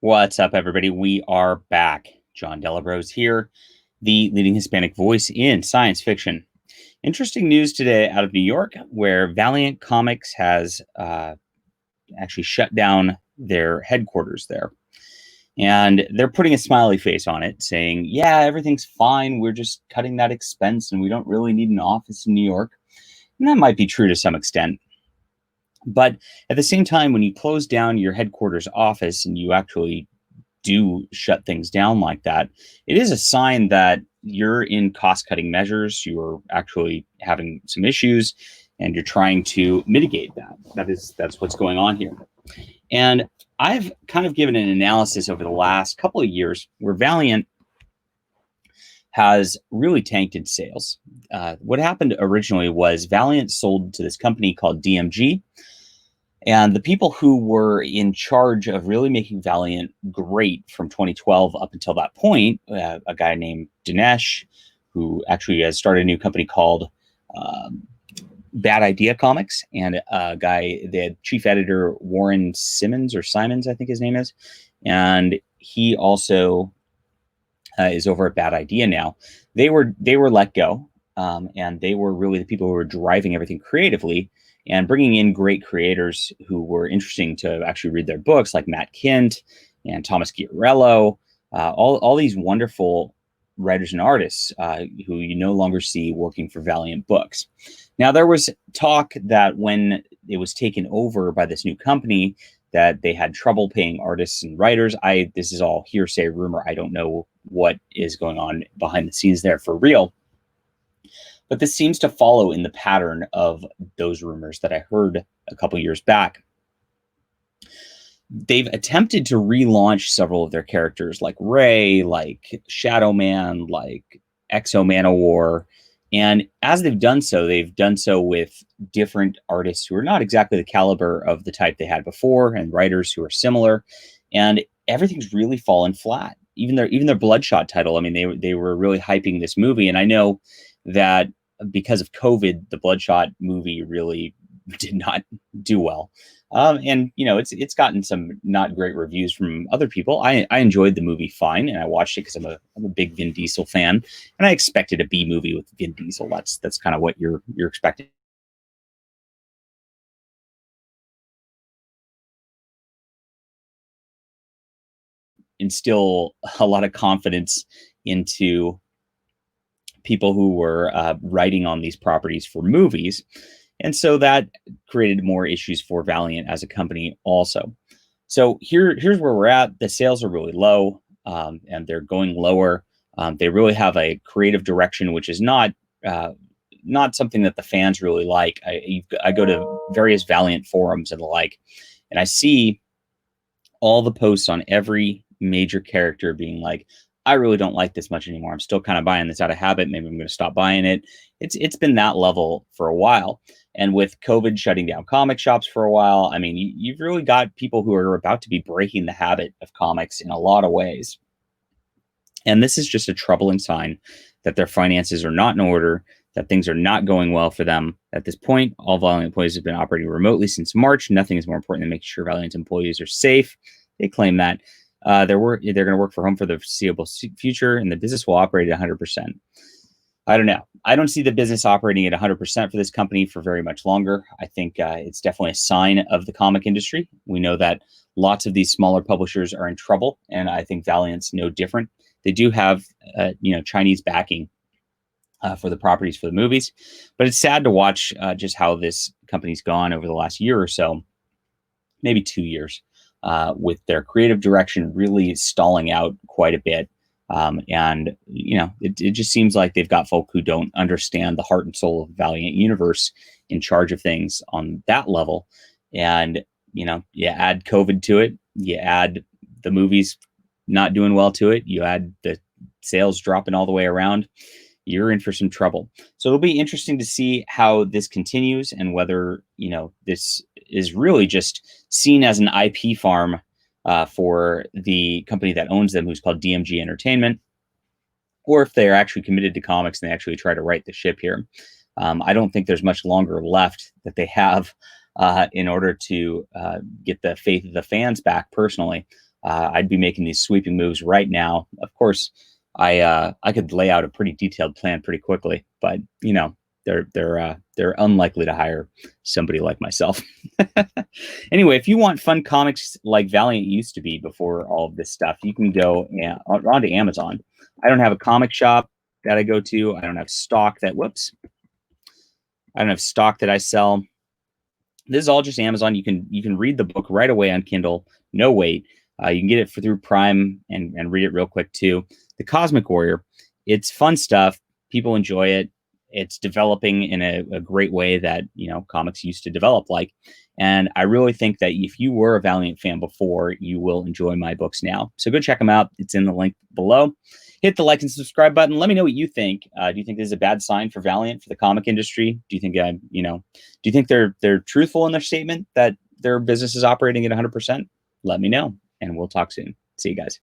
What's up, everybody? We are back. John Delabros here, the leading Hispanic voice in science fiction. Interesting news today out of New York, where Valiant Comics has actually shut down their headquarters there. And they're putting a smiley face on it, saying, yeah, everything's fine. We're just cutting that expense and we don't really need an office in New York. And that might be true to some extent. But at the same time, when you close down your headquarters office and you actually do shut things down like that, it is a sign that you're in cost cutting measures. You're actually having some issues and you're trying to mitigate that. That's what's going on here. And I've kind of given an analysis over the last couple of years where Valiant has really tanked in sales. What happened originally was Valiant sold to this company called DMG. And the people who were in charge of really making Valiant great from 2012 up until that point, a guy named Dinesh, who actually has started a new company called Bad Idea Comics, and a guy, the chief editor, Warren Simmons, or Simons, I think his name is. And he also is over at Bad Idea now. They were let go, and they were really the people who were driving everything creatively and bringing in great creators who were interesting to actually read their books, like Matt Kindt and Thomas Giarello, all these wonderful writers and artists who you no longer see working for Valiant Books. Now, there was talk that when it was taken over by this new company, that they had trouble paying artists and writers. This is all hearsay, rumor. I don't know what is going on behind the scenes there for real. But this seems to follow in the pattern of those rumors that I heard a couple years back. They've attempted to relaunch several of their characters, like Ray, like Shadow Man, like Exo Manowar. And as they've done so with different artists who are not exactly the caliber of the type they had before, and writers who are similar. And everything's really fallen flat. Even their Bloodshot title. I mean, they were really hyping this movie, and I know that because of COVID, the Bloodshot movie really did not do well. And it's gotten some not great reviews from other people. I enjoyed the movie fine, and I watched it because I'm a big Vin Diesel fan, and I expected a B movie with Vin Diesel. That's kind of what you're expecting. Instill a lot of confidence into people who were writing on these properties for movies. And so that created more issues for Valiant as a company also. So here's where we're at. The sales are really low, and they're going lower. They really have a creative direction, which is not something that the fans really like. I go to various Valiant forums and the like, and I see all the posts on every major character being like, I really don't like this much anymore. I'm still kind of buying this out of habit. Maybe I'm going to stop buying it. It's been that level for a while. And with COVID shutting down comic shops for a while, I mean, you've really got people who are about to be breaking the habit of comics in a lot of ways. And this is just a troubling sign that their finances are not in order, that things are not going well for them. At this point, all Valiant employees have been operating remotely since March. Nothing is more important than making sure Valiant employees are safe. They claim that. They're going to work from home for the foreseeable future, and the business will operate at 100%. I don't know. I don't see the business operating at 100% for this company for very much longer. I think it's definitely a sign of the comic industry. We know that lots of these smaller publishers are in trouble, and I think Valiant's no different. They do have, Chinese backing for the properties for the movies, but it's sad to watch just how this company's gone over the last year or so, maybe 2 years. With their creative direction really stalling out quite a bit. And it just seems like they've got folk who don't understand the heart and soul of the Valiant universe in charge of things on that level. And, you add COVID to it, you add the movies not doing well to it, you add the sales dropping all the way around, you're in for some trouble. So it'll be interesting to see how this continues and whether, this is really just seen as an IP farm for the company that owns them, who's called DMG Entertainment, or if they're actually committed to comics and they actually try to right the ship here. I don't think there's much longer left that they have in order to get the faith of the fans back personally. I'd be making these sweeping moves right now. Of course, I could lay out a pretty detailed plan pretty quickly, but they're unlikely to hire somebody like myself. Anyway, if you want fun comics like Valiant used to be before all of this stuff, you can go onto Amazon. I don't have a comic shop that I go to. I don't have stock that I don't have stock that I sell. This is all just Amazon. You can read the book right away on Kindle, no wait. You can get it through Prime and read it real quick too. The Cosmic Warrior, it's fun stuff. People enjoy it. It's developing in a great way that comics used to develop like. And I really think that if you were a Valiant fan before, you will enjoy my books now. So go check them out. It's in the link below. Hit the like and subscribe button. Let me know what you think. Do you think this is a bad sign for Valiant, for the comic industry? Do you think do you think they're truthful in their statement that their business is operating at 100%? Let me know, and we'll talk soon. See you guys.